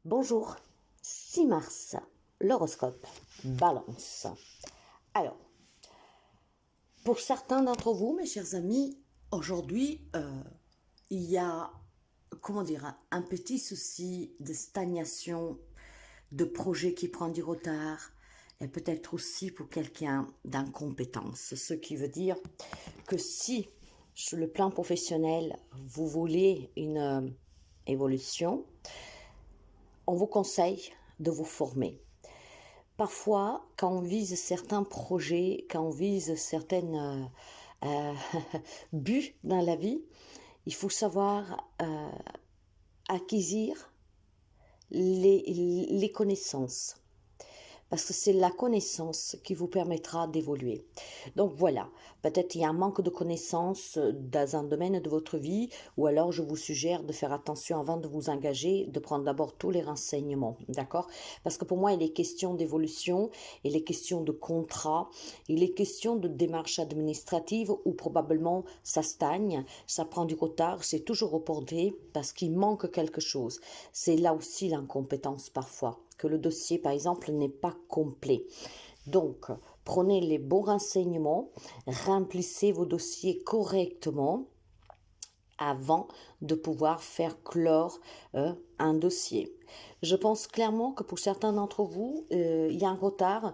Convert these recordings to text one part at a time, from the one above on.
Bonjour, 6 mars, l'horoscope, Balance. Alors, pour certains d'entre vous, mes chers amis, aujourd'hui, il y a, comment dire, un petit souci de stagnation, de projet qui prend du retard, et peut-être aussi pour quelqu'un d'incompétence. Ce qui veut dire que si, sur le plan professionnel, vous voulez une évolution, on vous conseille de vous former. Parfois, quand on vise certains projets, quand on vise certaines buts dans la vie, il faut savoir acquérir les connaissances. Parce que c'est la connaissance qui vous permettra d'évoluer. Donc voilà, peut-être il y a un manque de connaissances dans un domaine de votre vie, ou alors je vous suggère de faire attention avant de vous engager, de prendre d'abord tous les renseignements, d'accord? Parce que pour moi, il est question d'évolution, il est question de contrat, il est question de démarches administratives où probablement ça stagne, ça prend du retard, c'est toujours reporté parce qu'il manque quelque chose. C'est là aussi l'incompétence parfois, que le dossier, par exemple, n'est pas complet. Donc, prenez les bons renseignements, remplissez vos dossiers correctement avant de pouvoir faire clore un dossier. Je pense clairement que pour certains d'entre vous, il y a un retard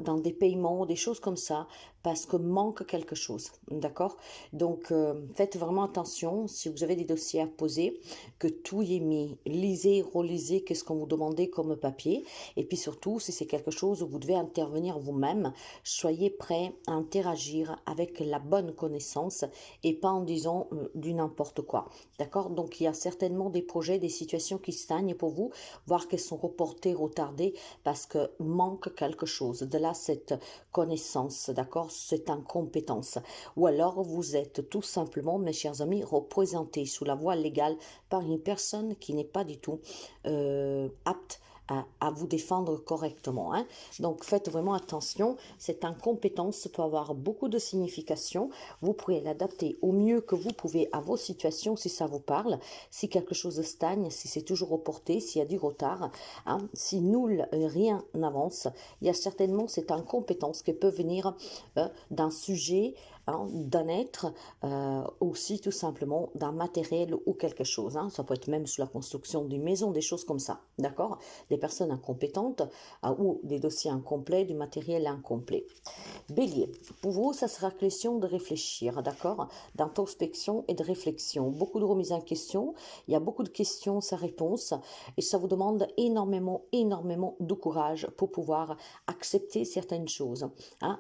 dans des paiements, des choses comme ça, parce que manque quelque chose, d'accord? Donc, faites vraiment attention, si vous avez des dossiers à poser, que tout y est mis. Lisez, relisez qu'est-ce qu'on vous demandait comme papier, et puis surtout, si c'est quelque chose où vous devez intervenir vous-même, soyez prêt à interagir avec la bonne connaissance, et pas en disant du n'importe quoi, d'accord? Donc, il y a certainement des projets, des situations qui stagnent pour vous, voire qu'elles sont reportées, retardées, parce que manque quelque chose. De là, cette connaissance, d'accord, cette incompétence. Ou alors, vous êtes tout simplement, mes chers amis, représentés sous la voie légale par une personne qui n'est pas du tout apte à vous défendre correctement. Donc, faites vraiment attention. Cette incompétence peut avoir beaucoup de significations. Vous pourrez l'adapter au mieux que vous pouvez à vos situations si ça vous parle. Si quelque chose stagne, si c'est toujours reporté, s'il y a du retard, si nul, rien n'avance, il y a certainement cette incompétence qui peut venir d'un sujet, d'un être, aussi tout simplement d'un matériel ou quelque chose. Ça peut être même sur la construction d'une maison, des choses comme ça, d'accord? Des personnes incompétentes ou des dossiers incomplets, du matériel incomplet. Bélier, pour vous, ça sera question de réfléchir, d'accord? D'introspection et de réflexion. Beaucoup de remises en question, il y a beaucoup de questions sans réponse et ça vous demande énormément de courage pour pouvoir accepter certaines choses,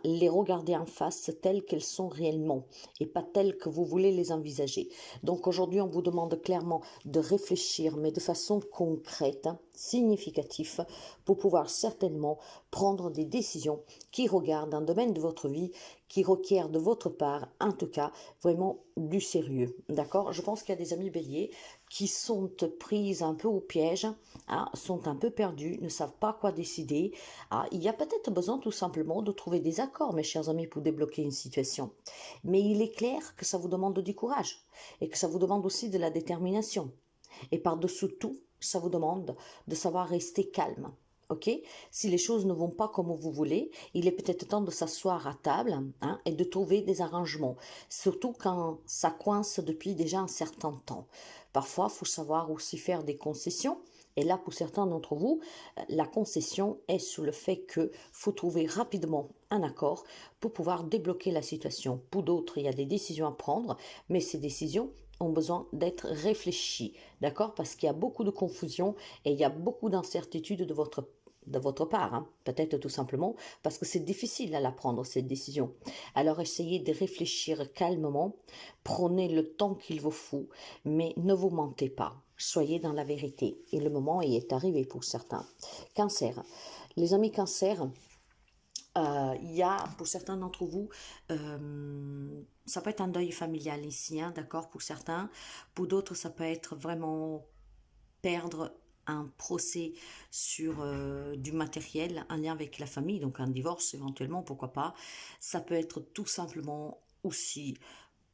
les regarder en face telles qu'elles sont réellement et pas telles que vous voulez les envisager. Donc aujourd'hui, on vous demande clairement de réfléchir, mais de façon concrète, significative, pour pouvoir certainement prendre des décisions qui regardent un domaine de votre vie qui requiert de votre part, en tout cas, vraiment du sérieux. D'accord? Je pense qu'il y a des amis béliers qui sont prises un peu au piège, sont un peu perdus, ne savent pas quoi décider. Il y a peut-être besoin tout simplement de trouver des accords, mes chers amis, pour débloquer une situation. Mais il est clair que ça vous demande du courage et que ça vous demande aussi de la détermination. Et par-dessous tout, ça vous demande de savoir rester calme. Ok? Si les choses ne vont pas comme vous voulez, il est peut-être temps de s'asseoir à table et de trouver des arrangements. Surtout quand ça coince depuis déjà un certain temps. Parfois, il faut savoir aussi faire des concessions. Et là, pour certains d'entre vous, la concession est sur le fait que faut trouver rapidement un accord pour pouvoir débloquer la situation. Pour d'autres, il y a des décisions à prendre, mais ces décisions ont besoin d'être réfléchies, d'accord? Parce qu'il y a beaucoup de confusion et il y a beaucoup d'incertitudes de votre part, peut-être tout simplement parce que c'est difficile à la prendre cette décision. Alors essayez de réfléchir calmement, prenez le temps qu'il vous faut, mais ne vous mentez pas. Soyez dans la vérité et le moment y est arrivé pour certains. Cancer. Les amis cancer, il y a pour certains d'entre vous, ça peut être un deuil familial ici, d'accord, pour certains. Pour d'autres, ça peut être vraiment perdre un procès sur du matériel, un lien avec la famille, donc un divorce éventuellement, pourquoi pas. Ça peut être tout simplement aussi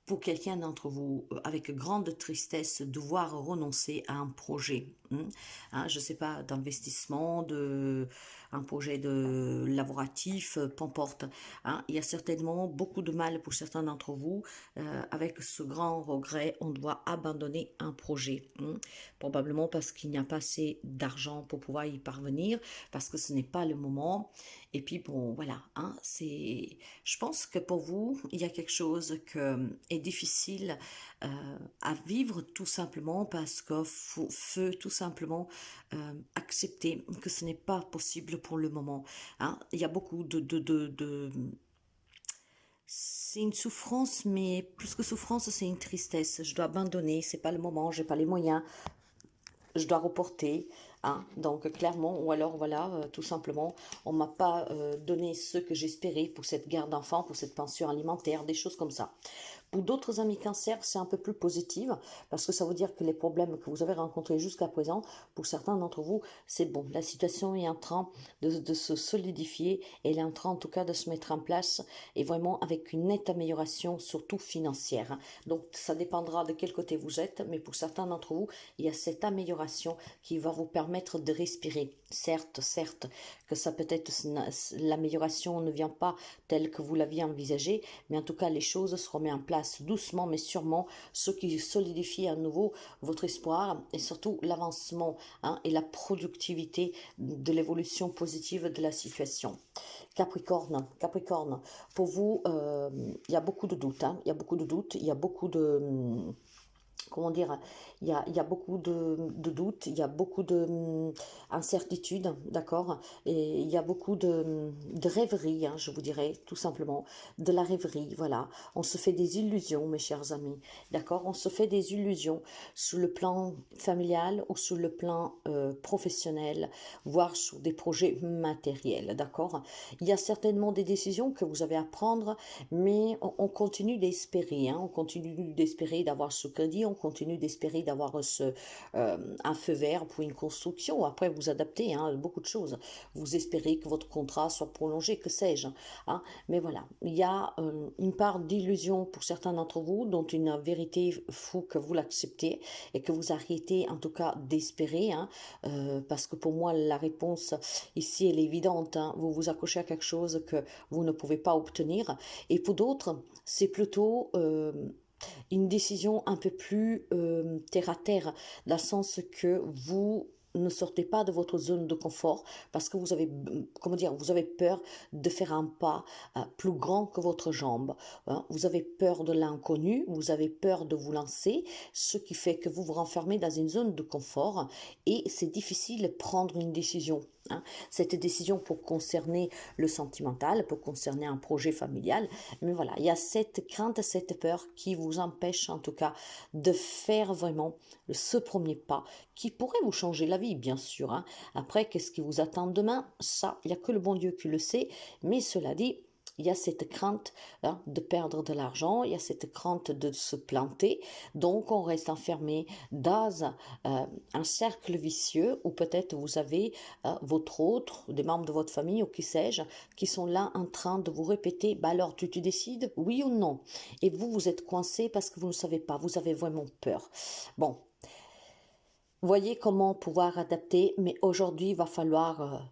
pour quelqu'un d'entre vous, avec grande tristesse, devoir renoncer à un projet. Je ne sais pas, d'investissement, un projet de laboratif, peu importe. Il y a certainement beaucoup de mal pour certains d'entre vous. Avec ce grand regret, on doit abandonner un projet. Probablement parce qu'il n'y a pas assez d'argent pour pouvoir y parvenir, parce que ce n'est pas le moment. Et puis bon, voilà, je pense que pour vous, il y a quelque chose qui est difficile à vivre tout simplement parce qu'il faut tout simplement accepter que ce n'est pas possible pour le moment. Il y a beaucoup c'est une souffrance, mais plus que souffrance, c'est une tristesse. Je dois abandonner, c'est pas le moment, j'ai pas les moyens, je dois reporter. Donc clairement, ou alors voilà, tout simplement, on m'a pas donné ce que j'espérais pour cette garde d'enfant, pour cette pension alimentaire, des choses comme ça. Pour d'autres amis cancer, c'est un peu plus positif parce que ça veut dire que les problèmes que vous avez rencontrés jusqu'à présent, pour certains d'entre vous, c'est bon. La situation est en train de se solidifier, elle est en train en tout cas de se mettre en place et vraiment avec une nette amélioration, surtout financière. Donc ça dépendra de quel côté vous êtes, mais pour certains d'entre vous, il y a cette amélioration qui va vous permettre de respirer. Certes, que ça peut-être l'amélioration ne vient pas telle que vous l'aviez envisagé, mais en tout cas les choses se remettent en place doucement mais sûrement, ce qui solidifie à nouveau votre espoir et surtout l'avancement et la productivité de l'évolution positive de la situation. Capricorne, pour vous, il y a beaucoup de doutes, il y a beaucoup de doutes, il y a beaucoup de comment dire, il y a beaucoup de doutes, il y a beaucoup d'incertitudes, d'accord, et il y a beaucoup de rêveries, je vous dirais, tout simplement, de la rêverie, voilà. On se fait des illusions, mes chers amis, d'accord, on se fait des illusions sur le plan familial ou sur le plan professionnel, voire sur des projets matériels, d'accord. Il y a certainement des décisions que vous avez à prendre, mais on continue d'espérer, on continue d'espérer d'avoir ce crédit, on continue d'espérer d'avoir un feu vert pour une construction. Après, vous adaptez beaucoup de choses. Vous espérez que votre contrat soit prolongé, que sais-je. Mais voilà, il y a une part d'illusion pour certains d'entre vous, dont une vérité faut que vous l'acceptez et que vous arrêtez en tout cas d'espérer. Parce que pour moi, la réponse ici, elle est évidente. Vous vous accrochez à quelque chose que vous ne pouvez pas obtenir. Et pour d'autres, c'est plutôt une décision un peu plus terre à terre, dans le sens que vous ne sortez pas de votre zone de confort parce que vous avez, comment dire, vous avez peur de faire un pas plus grand que votre jambe. Vous avez peur de l'inconnu, vous avez peur de vous lancer, ce qui fait que vous vous renfermez dans une zone de confort et c'est difficile de prendre une décision. Cette décision pour concerner le sentimental, pour concerner un projet familial, mais voilà, il y a cette crainte, cette peur qui vous empêche en tout cas de faire vraiment ce premier pas qui pourrait vous changer la vie, bien sûr. Après, qu'est-ce qui vous attend demain? Ça, il n'y a que le bon Dieu qui le sait, mais cela dit, il y a cette crainte de perdre de l'argent, il y a cette crainte de se planter, donc on reste enfermé dans un cercle vicieux où peut-être vous avez votre autre, des membres de votre famille ou qui sais-je, qui sont là en train de vous répéter, bah alors tu décides, oui ou non, et vous êtes coincé parce que vous ne savez pas, vous avez vraiment peur. Bon, voyez comment pouvoir adapter, mais aujourd'hui il va falloir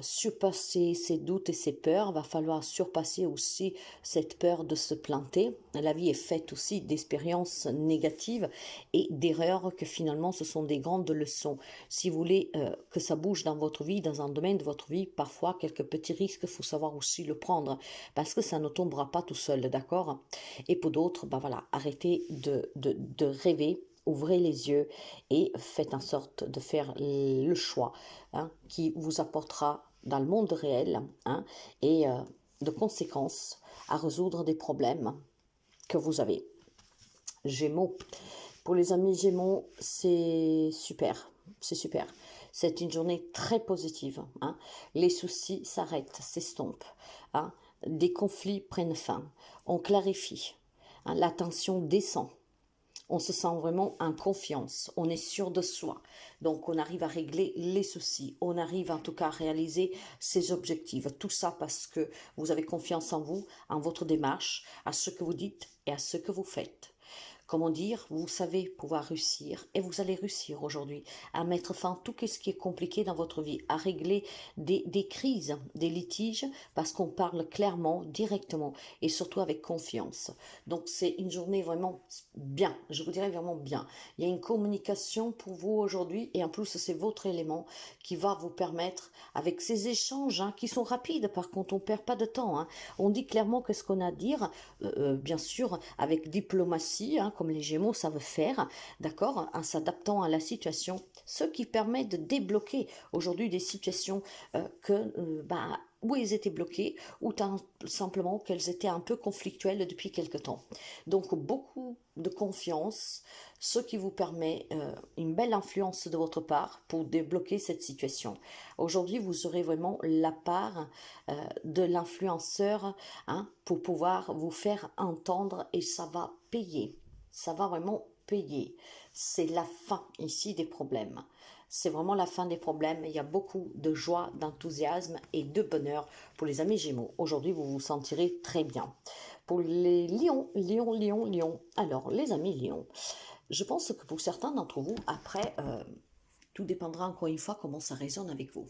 surpasser ces doutes et ces peurs, va falloir surpasser aussi cette peur de se planter. La vie est faite aussi d'expériences négatives et d'erreurs que finalement ce sont des grandes leçons. Si vous voulez que ça bouge dans votre vie, dans un domaine de votre vie, parfois quelques petits risques, il faut savoir aussi le prendre parce que ça ne tombera pas tout seul, d'accord? Et pour d'autres, bah voilà, arrêtez de rêver. Ouvrez les yeux et faites en sorte de faire le choix qui vous apportera dans le monde réel et de conséquences à résoudre des problèmes que vous avez. Gémeaux. Pour les amis Gémeaux, c'est super. C'est super. C'est une journée très positive. Les soucis s'arrêtent, s'estompent. Des conflits prennent fin. On clarifie. La tension descend. On se sent vraiment en confiance, on est sûr de soi. Donc on arrive à régler les soucis, on arrive en tout cas à réaliser ses objectifs. Tout ça parce que vous avez confiance en vous, en votre démarche, à ce que vous dites et à ce que vous faites. Comment dire, vous savez pouvoir réussir et vous allez réussir aujourd'hui à mettre fin à tout ce qui est compliqué dans votre vie, à régler des crises, des litiges, parce qu'on parle clairement, directement et surtout avec confiance. Donc c'est une journée vraiment bien, je vous dirais vraiment bien. Il y a une communication pour vous aujourd'hui et en plus c'est votre élément qui va vous permettre, avec ces échanges qui sont rapides, par contre on ne perd pas de temps, on dit clairement ce qu'on a à dire, bien sûr avec diplomatie, comme les Gémeaux savent faire, d'accord, en s'adaptant à la situation, ce qui permet de débloquer aujourd'hui des situations où ils étaient bloqués ou simplement qu'elles étaient un peu conflictuelles depuis quelque temps. Donc beaucoup de confiance, ce qui vous permet une belle influence de votre part pour débloquer cette situation. Aujourd'hui, vous aurez vraiment la part de l'influenceur pour pouvoir vous faire entendre et ça va payer. Ça va vraiment payer. C'est la fin ici des problèmes. C'est vraiment la fin des problèmes. Il y a beaucoup de joie, d'enthousiasme et de bonheur pour les amis Gémeaux. Aujourd'hui, vous vous sentirez très bien. Pour les lions. Alors, les amis lions, je pense que pour certains d'entre vous, après, tout dépendra encore une fois comment ça résonne avec vous.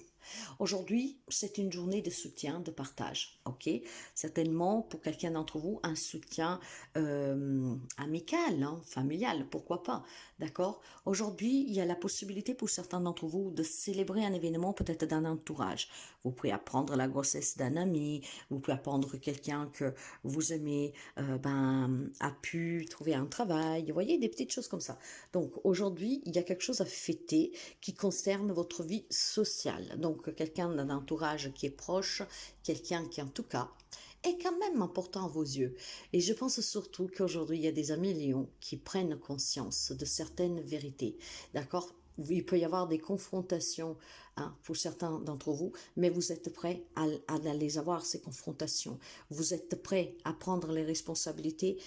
Aujourd'hui, c'est une journée de soutien, de partage, ok? Certainement, pour quelqu'un d'entre vous, un soutien amical, familial, pourquoi pas, d'accord? Aujourd'hui, il y a la possibilité pour certains d'entre vous de célébrer un événement peut-être d'un entourage. Vous pouvez apprendre la grossesse d'un ami, vous pouvez apprendre que quelqu'un que vous aimez a pu trouver un travail, vous voyez, des petites choses comme ça. Donc aujourd'hui, il y a quelque chose à fêter qui concerne votre vie sociale. Donc quelqu'un d'un entourage qui est proche, quelqu'un qui en tout cas est quand même important à vos yeux. Et je pense surtout qu'aujourd'hui, il y a des amis lions qui prennent conscience de certaines vérités. D'accord? Il peut y avoir des confrontations pour certains d'entre vous, mais vous êtes prêts à les avoir, ces confrontations. Vous êtes prêts à prendre les responsabilités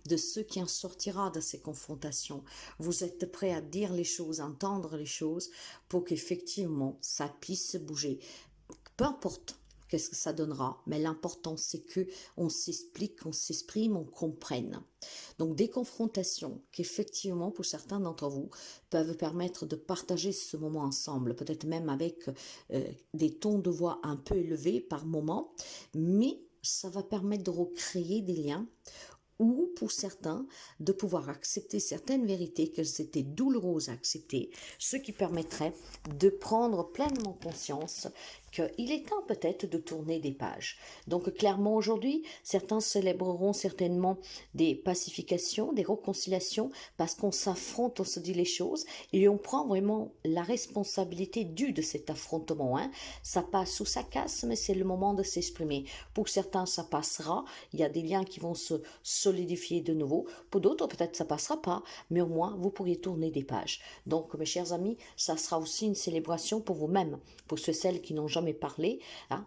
de ce qui en sortira de ces confrontations. Vous êtes prêts à dire les choses, entendre les choses, pour qu'effectivement, ça puisse bouger. Peu importe qu'est-ce que ça donnera, mais l'important c'est que on s'explique, on s'exprime, on comprenne. Donc des confrontations qu'effectivement pour certains d'entre vous peuvent permettre de partager ce moment ensemble, peut-être même avec des tons de voix un peu élevés par moment, mais ça va permettre de recréer des liens ou pour certains de pouvoir accepter certaines vérités qu'elles étaient douloureuses à accepter, ce qui permettrait de prendre pleinement conscience qu'il est temps peut-être de tourner des pages. Donc clairement aujourd'hui, certains célébreront certainement des pacifications, des réconciliations, parce qu'on s'affronte, on se dit les choses, et on prend vraiment la responsabilité due de cet affrontement. Ça passe ou ça casse, mais c'est le moment de s'exprimer. Pour certains, ça passera, il y a des liens qui vont se solidifier de nouveau. Pour d'autres, peut-être ça passera pas, mais au moins, vous pourriez tourner des pages. Donc, mes chers amis, ça sera aussi une célébration pour vous-même, pour ceux et celles qui n'ont jamais parlé,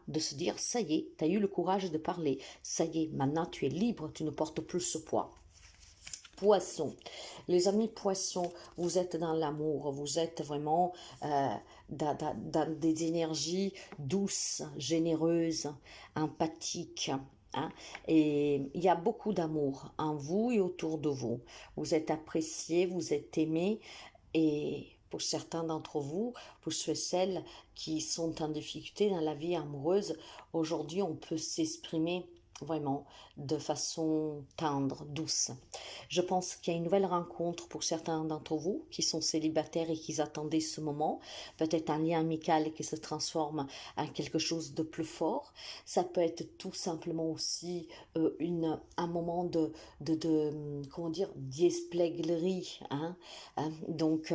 de se dire, ça y est, tu as eu le courage de parler, ça y est, maintenant tu es libre, tu ne portes plus ce poids. Poisson, les amis poissons, vous êtes dans l'amour, vous êtes vraiment dans des énergies douces, généreuses, empathiques. Et il y a beaucoup d'amour en vous et autour de vous. Vous êtes apprécié, vous êtes aimé et pour certains d'entre vous, pour ceux et celles qui sont en difficulté dans la vie amoureuse, aujourd'hui on peut s'exprimer vraiment de façon tendre, douce. Je pense qu'il y a une nouvelle rencontre pour certains d'entre vous qui sont célibataires et qui attendaient ce moment, peut-être un lien amical qui se transforme en quelque chose de plus fort. Ça peut être tout simplement aussi un moment comment dire, d'espièglerie. Donc,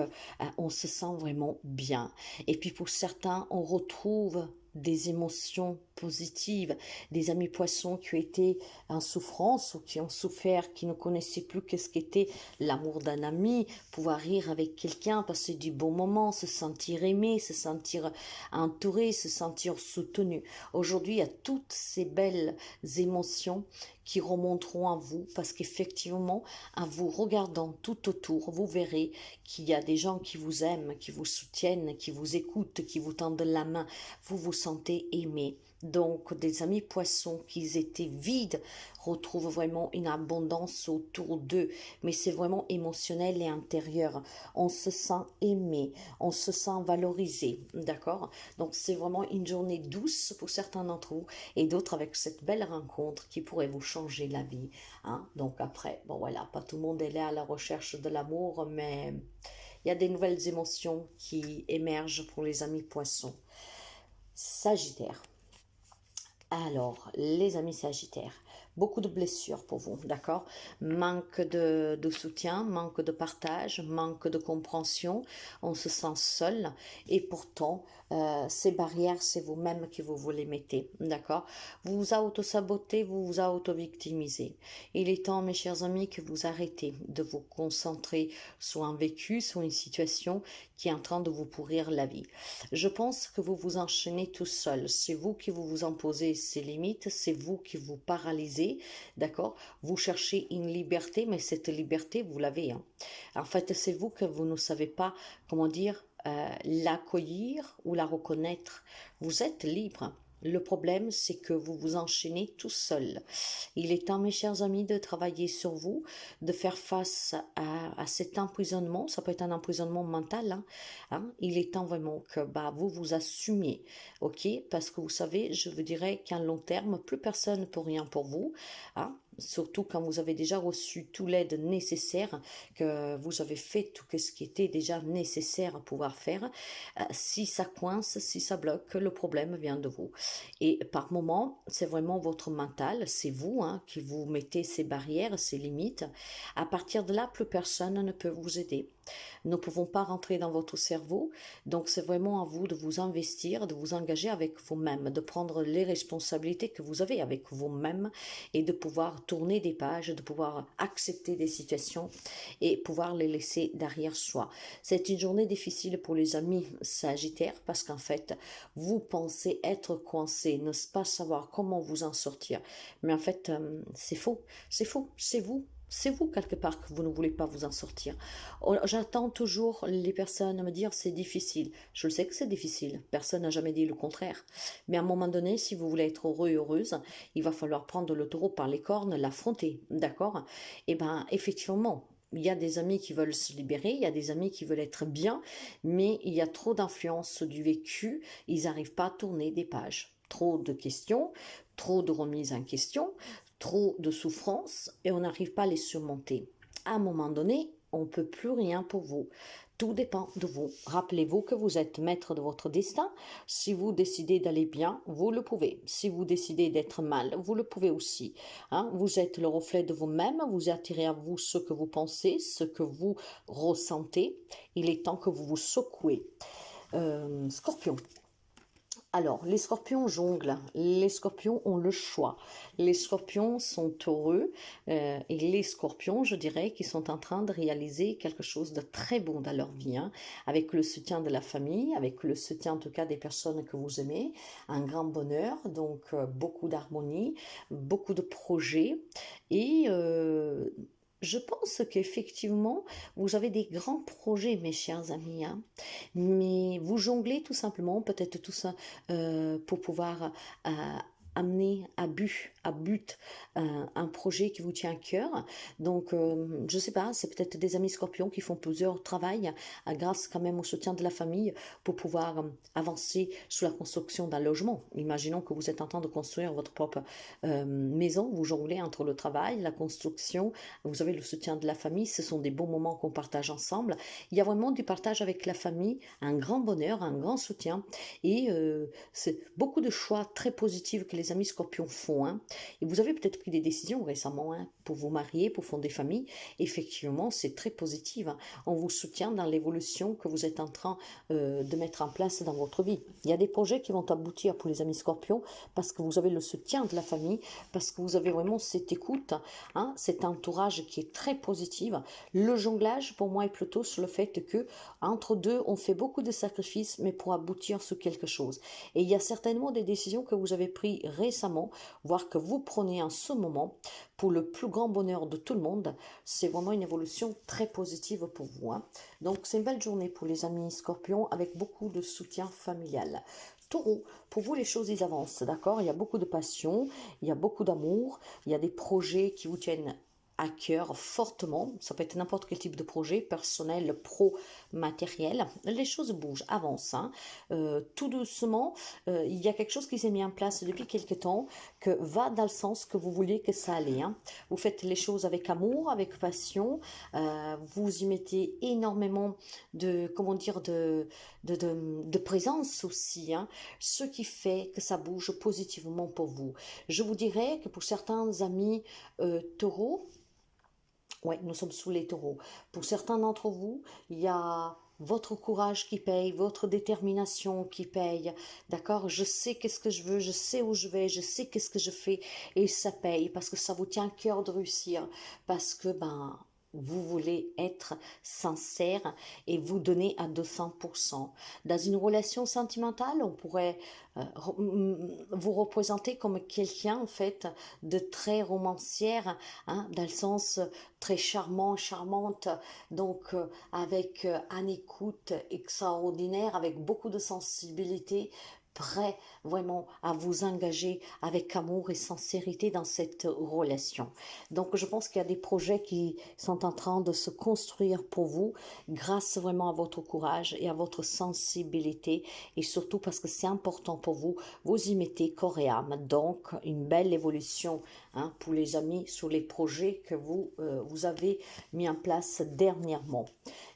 on se sent vraiment bien. Et puis pour certains, on retrouve des émotions positives, des amis poissons qui ont été en souffrance ou qui ont souffert, qui ne connaissaient plus qu'est-ce qu'était l'amour d'un ami, pouvoir rire avec quelqu'un, passer du bon moment, se sentir aimé, se sentir entouré, se sentir soutenu. Aujourd'hui, il y a toutes ces belles émotions qui remonteront à vous parce qu'effectivement, en vous regardant tout autour, vous verrez qu'il y a des gens qui vous aiment, qui vous soutiennent, qui vous écoutent, qui vous tendent la main. Vous vous sentez aimé. Donc, des amis poissons qui étaient vides retrouvent vraiment une abondance autour d'eux. Mais c'est vraiment émotionnel et intérieur. On se sent aimé, on se sent valorisé. D'accord? Donc, c'est vraiment une journée douce pour certains d'entre vous et d'autres avec cette belle rencontre qui pourrait vous changer la vie. Hein? Donc, après, bon voilà, pas tout le monde est là à la recherche de l'amour, mais il y a des nouvelles émotions qui émergent pour les amis poissons. Sagittaire. Alors, les amis sagittaires, beaucoup de blessures pour vous, d'accord? Manque de soutien, manque de partage, manque de compréhension, on se sent seul et pourtant, ces barrières, c'est vous-même qui vous les mettez, d'accord? Vous vous auto-sabotez, vous vous auto-victimisez. Il est temps, mes chers amis, que vous arrêtez de vous concentrer sur un vécu, sur une situation qui est en train de vous pourrir la vie. Je pense que vous vous enchaînez tout seul, c'est vous qui vous imposez ces limites, c'est vous qui vous paralysez, d'accord? Vous cherchez une liberté, mais cette liberté, vous l'avez. Hein. En fait, c'est vous que vous ne savez pas, comment dire, l'accueillir ou la reconnaître. Vous êtes libre. Le problème, c'est que vous vous enchaînez tout seul. Il est temps, mes chers amis, de travailler sur vous, de faire face à cet emprisonnement. Ça peut être un emprisonnement mental. Hein. Il est temps vraiment que vous vous assumiez. Ok? Parce que vous savez, je vous dirais qu'à long terme, plus personne ne peut rien pour vous. Hein. Surtout quand vous avez déjà reçu tout l'aide nécessaire, que vous avez fait tout ce qui était déjà nécessaire à pouvoir faire. Si ça coince, si ça bloque, le problème vient de vous. Et par moment, c'est vraiment votre mental, c'est vous qui vous mettez ces barrières, ces limites. À partir de là, plus personne ne peut vous aider. Nous ne pouvons pas rentrer dans votre cerveau, donc c'est vraiment à vous de vous investir, de vous engager avec vous-même, de prendre les responsabilités que vous avez avec vous-même et de pouvoir tourner des pages, de pouvoir accepter des situations et pouvoir les laisser derrière soi. C'est une journée difficile pour les amis sagittaires parce qu'en fait, vous pensez être coincé, ne pas savoir comment vous en sortir. Mais en fait, c'est faux, c'est faux, c'est vous. C'est vous, quelque part, que vous ne voulez pas vous en sortir. J'attends toujours les personnes me dire c'est difficile. Je le sais que c'est difficile. Personne n'a jamais dit le contraire. Mais à un moment donné, si vous voulez être heureux et heureuse, il va falloir prendre le taureau par les cornes, l'affronter. D'accord? Eh bien, effectivement, il y a des amis qui veulent se libérer, il y a des amis qui veulent être bien, mais il y a trop d'influence du vécu, ils n'arrivent pas à tourner des pages. Trop de questions, trop de remises en question, trop de souffrances et on n'arrive pas à les surmonter. À un moment donné, on ne peut plus rien pour vous. Tout dépend de vous. Rappelez-vous que vous êtes maître de votre destin. Si vous décidez d'aller bien, vous le pouvez. Si vous décidez d'être mal, vous le pouvez aussi. Vous êtes le reflet de vous-même. Vous attirez à vous ce que vous pensez, ce que vous ressentez. Il est temps que vous vous secouez. Scorpion. Alors, les scorpions jonglent, les scorpions ont le choix, les scorpions sont heureux et les scorpions, je dirais, qui sont en train de réaliser quelque chose de très bon dans leur vie, avec le soutien de la famille, avec le soutien en tout cas des personnes que vous aimez, un grand bonheur, donc beaucoup d'harmonie, beaucoup de projets et je pense qu'effectivement, vous avez des grands projets, mes chers amis, mais vous jonglez tout simplement, peut-être tout ça, pour pouvoir amener à but un projet qui vous tient à cœur. Donc, je ne sais pas, c'est peut-être des amis scorpions qui font plusieurs travail grâce quand même au soutien de la famille pour pouvoir avancer sur la construction d'un logement. Imaginons que vous êtes en train de construire votre propre maison, vous jonglez entre le travail, la construction, vous avez le soutien de la famille, ce sont des bons moments qu'on partage ensemble. Il y a vraiment du partage avec la famille, un grand bonheur, un grand soutien et c'est beaucoup de choix très positifs que les amis scorpions font. Et vous avez peut-être pris des décisions récemment pour vous marier, pour fonder famille. Effectivement, c'est très positif. On vous soutient dans l'évolution que vous êtes en train de mettre en place dans votre vie. Il y a des projets qui vont aboutir pour les amis scorpions parce que vous avez le soutien de la famille, parce que vous avez vraiment cette écoute, cet entourage qui est très positif. Le jonglage, pour moi, est plutôt sur le fait que entre deux, on fait beaucoup de sacrifices, mais pour aboutir sur quelque chose. Et il y a certainement des décisions que vous avez prises récemment, voire que vous prenez en ce moment pour le plus grand bonheur de tout le monde. C'est vraiment une évolution très positive pour vous, hein. Donc c'est une belle journée pour les amis Scorpions avec beaucoup de soutien familial. Taureau, pour vous les choses ils avancent, d'accord? Il y a beaucoup de passion, il y a beaucoup d'amour, il y a des projets qui vous tiennent à cœur fortement. Ça peut être n'importe quel type de projet, personnel, pro, matériel. Les choses bougent, avancent, hein. Tout doucement, il y a quelque chose qui s'est mis en place depuis quelque temps, que va dans le sens que vous vouliez que ça allait, hein. Vous faites les choses avec amour, avec passion, vous y mettez énormément de, comment dire, de présence aussi, hein, ce qui fait que ça bouge positivement pour vous. Je vous dirais que pour certains amis taureaux, ouais, nous sommes sous les taureaux. Pour certains d'entre vous, il y a votre courage qui paye, votre détermination qui paye. D'accord? Je sais qu'est-ce que je veux, je sais où je vais, je sais qu'est-ce que je fais et ça paye parce que ça vous tient à cœur de réussir. Parce que, vous voulez être sincère et vous donner à 200%. Dans une relation sentimentale, on pourrait vous représenter comme quelqu'un en fait de très romancière, hein, dans le sens très charmant, charmante, donc avec un écoute extraordinaire, avec beaucoup de sensibilité, prêt vraiment à vous engager avec amour et sincérité dans cette relation. Donc je pense qu'il y a des projets qui sont en train de se construire pour vous grâce vraiment à votre courage et à votre sensibilité et surtout parce que c'est important pour vous, vous y mettez corps et âme. Donc une belle évolution, hein, pour les amis sur les projets que vous avez mis en place dernièrement.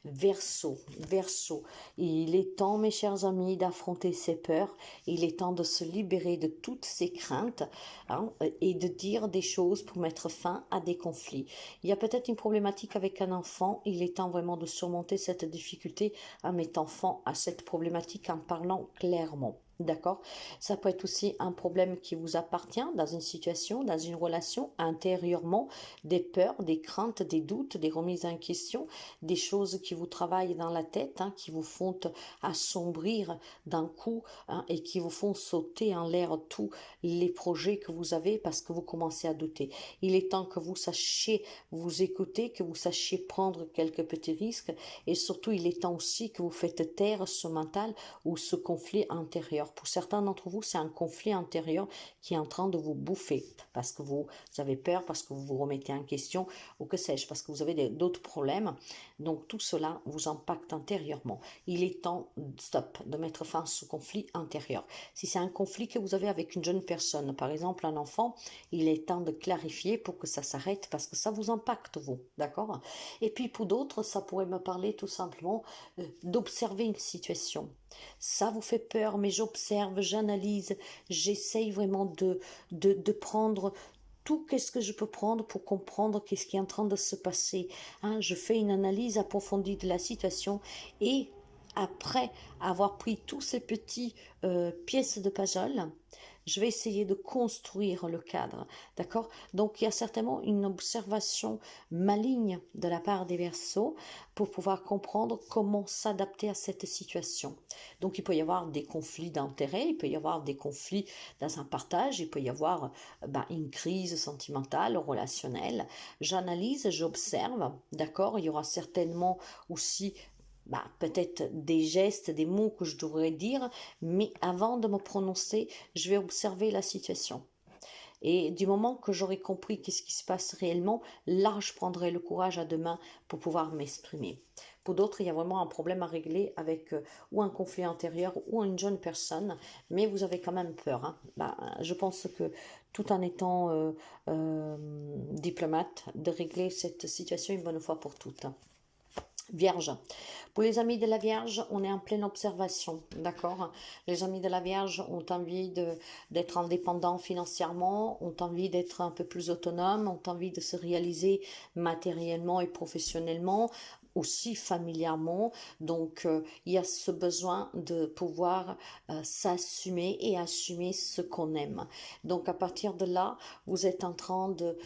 Verseau, Verseau, il est temps mes chers amis d'affronter ses peurs, il est temps de se libérer de toutes ces craintes, hein, et de dire des choses pour mettre fin à des conflits. Il y a peut-être une problématique avec un enfant, il est temps vraiment de surmonter cette difficulté en mettant fin à cette problématique en parlant clairement. D'accord? Ça peut être aussi un problème qui vous appartient dans une situation, dans une relation, intérieurement, des peurs, des craintes, des doutes, des remises en question, des choses qui vous travaillent dans la tête, hein, qui vous font assombrir d'un coup, hein, et qui vous font sauter en l'air tous les projets que vous avez parce que vous commencez à douter. Il est temps que vous sachiez vous écouter, que vous sachiez prendre quelques petits risques et surtout il est temps aussi que vous faites taire ce mental ou ce conflit intérieur. Pour certains d'entre vous, c'est un conflit intérieur qui est en train de vous bouffer parce que vous avez peur, parce que vous vous remettez en question ou que sais-je, parce que vous avez d'autres problèmes. Donc tout cela vous impacte intérieurement. Il est temps, stop, de mettre fin à ce conflit intérieur. Si c'est un conflit que vous avez avec une jeune personne, par exemple un enfant, il est temps de clarifier pour que ça s'arrête parce que ça vous impacte vous, d'accord? Et puis pour d'autres, ça pourrait me parler tout simplement d'observer une situation. Ça vous fait peur, mais j'observe, j'analyse, j'essaye vraiment de prendre tout, qu'est-ce que je peux prendre pour comprendre qu'est-ce qui est en train de se passer, hein. Je fais une analyse approfondie de la situation et après avoir pris tous ces petits pièces de puzzle, je vais essayer de construire le cadre, d'accord? Donc il y a certainement une observation maligne de la part des Verseaux pour pouvoir comprendre comment s'adapter à cette situation. Donc il peut y avoir des conflits d'intérêts, il peut y avoir des conflits dans un partage, il peut y avoir une crise sentimentale, relationnelle. J'analyse, j'observe, d'accord? Il y aura certainement aussi peut-être des gestes, des mots que je devrais dire, mais avant de me prononcer, je vais observer la situation. Et du moment que j'aurai compris qu'est-ce qui se passe réellement, là, je prendrai le courage à deux mains pour pouvoir m'exprimer. Pour d'autres, il y a vraiment un problème à régler avec ou un conflit intérieur ou une jeune personne, mais vous avez quand même peur, hein. Je pense que tout en étant diplomate, de régler cette situation une bonne fois pour toutes. Vierge. Pour les amis de la Vierge, on est en pleine observation, d'accord? Les amis de la Vierge ont envie d'être indépendants financièrement, ont envie d'être un peu plus autonomes, ont envie de se réaliser matériellement et professionnellement, aussi familièrement. Donc, il y a ce besoin de pouvoir s'assumer et assumer ce qu'on aime. Donc, à partir de là, vous êtes en train de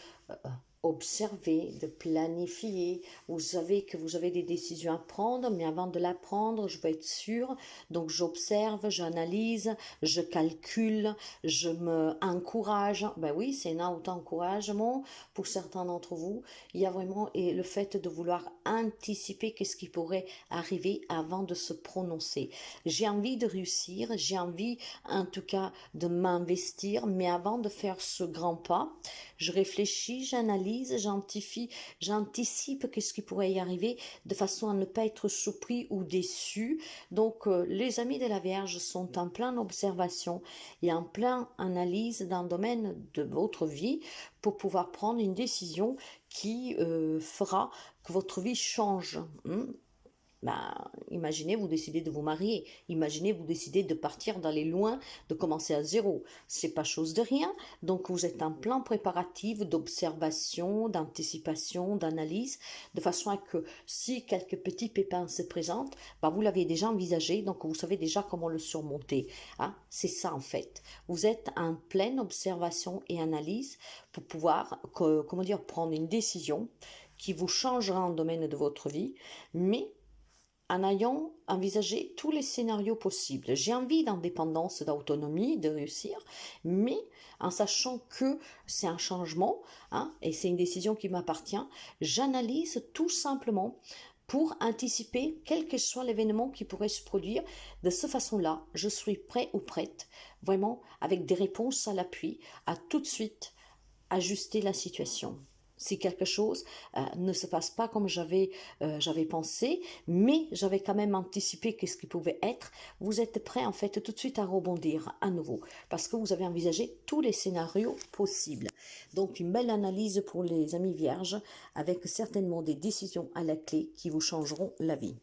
observer, de planifier. Vous savez que vous avez des décisions à prendre, mais avant de la prendre, je veux être sûre. Donc j'observe, j'analyse, je calcule, je me encourage. Ben oui, c'est un auto-encouragement pour certains d'entre vous. Il y a vraiment et le fait de vouloir anticiper qu'est-ce qui pourrait arriver avant de se prononcer. J'ai envie de réussir, j'ai envie en tout cas de m'investir, mais avant de faire ce grand pas, je réfléchis, j'analyse, j'anticipe qu'est-ce qui pourrait y arriver de façon à ne pas être surpris ou déçu. Donc, les amis de la Vierge sont en pleine observation et en pleine analyse dans le domaine de votre vie pour pouvoir prendre une décision qui fera que votre vie change. Ben, imaginez, vous décidez de vous marier. Imaginez, vous décidez de partir, d'aller loin, de commencer à zéro. C'est pas chose de rien. Donc, vous êtes en plan préparatif d'observation, d'anticipation, d'analyse, de façon à que si quelques petits pépins se présentent, ben, vous l'avez déjà envisagé, donc vous savez déjà comment le surmonter. Hein? C'est ça, en fait. Vous êtes en pleine observation et analyse pour pouvoir, comment dire, prendre une décision qui vous changera en domaine de votre vie, mais en ayant envisagé tous les scénarios possibles. J'ai envie d'indépendance, d'autonomie, de réussir, mais en sachant que c'est un changement, hein, et c'est une décision qui m'appartient, j'analyse tout simplement pour anticiper quel que soit l'événement qui pourrait se produire. De cette façon-là, je suis prêt ou prête, vraiment avec des réponses à l'appui, à tout de suite ajuster la situation. Si quelque chose ne se passe pas comme j'avais pensé, mais j'avais quand même anticipé qu'est-ce qui pouvait être, vous êtes prêt en fait tout de suite à rebondir à nouveau parce que vous avez envisagé tous les scénarios possibles. Donc une belle analyse pour les amis vierges avec certainement des décisions à la clé qui vous changeront la vie.